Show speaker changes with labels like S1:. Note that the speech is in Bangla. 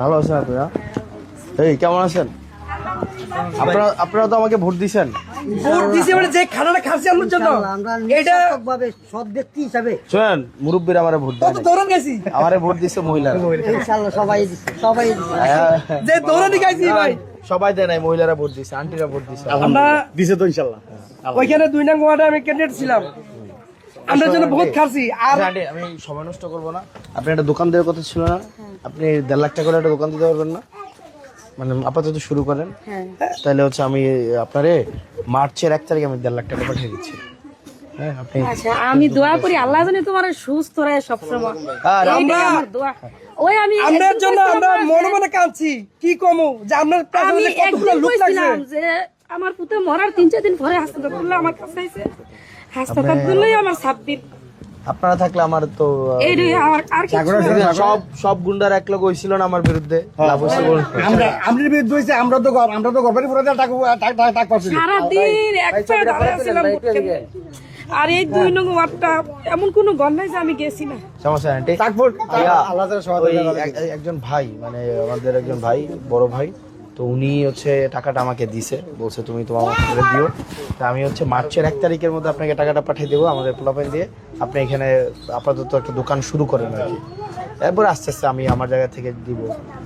S1: ভালো আছেন আপনারা? এই কেমন আছেন আপনারা? তো আমাকে ভোট দিয়েছেন।
S2: ভোট দিছে মানে যে খানাটা খাচ্ছি আমার জন্য এটা
S3: ভাবে সৎ ব্যক্তি হিসাবে
S1: শুনেন, মুরব্বীরা আমারে ভোট দেয়
S2: কত দৌড়ান গেছি
S1: আমারে ভোট দিছে মহিলারা।
S3: ইনশাআল্লাহ সবাই দিচ্ছে
S2: যে দৌড়ানি গাইছি ভাই
S1: সবাই দেয় নাই, মহিলারা ভোট দিছে, আন্টিরা ভোট দিছে।
S2: আমরা
S1: দিছে তো ইনশাআল্লাহ।
S2: ওইখানে 2 নং ওয়ার্ডে আমি ক্যান্ডিডেট ছিলাম, আমরা জন্য বহুত খাচ্ছি। আর
S1: আন্টি আমি সময় নষ্ট করবো না, আপনি একটা দোকান দেওয়ার কথা ছিল না? আপনি 1.5 লাখ টাকা করে একটা দোকান দিতে পারবেন না? মানে আপাতত শুরু করেন, তাহলে হচ্ছে আমি আপনারে মার্চের 1 তারিখে আমি 1.5 লাখ টাকা পাঠিয়ে দিচ্ছি। হ্যাঁ আপনি
S4: আচ্ছা, আমি দোয়া করি আল্লাহ জানে তোমার সুস্থ রাখে সবসময়।
S1: আর
S2: আমরা
S4: আমার দোয়া ওই আমি
S2: আমরার
S4: একদিন
S2: জন্য আমরা
S4: কইছিলাম
S2: মনে মনে কাঁদছি কি কমু যে আপনার
S4: আমি
S2: পেছনে কতগুলো
S4: একদিন
S2: লোক লাগছে।
S4: কইছিলাম যে আমার পুতে মরার 3-4 দিন পরে হাসপাতালে আমার কাছে আইছে, হাসপাতালে আমার 7 দিন।
S1: আপনারা থাকলে আমার তো
S4: এই রে আর কি
S1: সব গুন্ডার এক লোক হয়েছিল না আমার বিরুদ্ধে, লাভ হয়েছে বলুন।
S3: আমরা বিরুদ্ধে হয়েছে, আমরা তো গভর্নমেন্ট পুরো টাকা পাচ্ছি
S4: সারা দিন একটা দাঁড়ায় ছিলাম ভোট কেন্দ্রে। আর এই 2 নং ওয়ার্ডটা এমন কোনো গণ নাই যে আমি গেছি না।
S1: সমস্যা নাই আন্টি। ওই একজন ভাই, মানে আমাদের একজন ভাই, বড় ভাই, তো উনি হচ্ছে টাকাটা আমাকে দিছে, বলছে তুমি তোমার করে দিও। তা আমি হচ্ছে মার্চের 1 তারিখের মধ্যে আপনাকে টাকাটা পাঠিয়ে দেবো আমাদের পোলাপাইন দিয়ে। আপনি এখানে আপাতত একটা দোকান শুরু করেন আর কি, এরপর আস্তে আস্তে আমি আমার জায়গা থেকে দিব।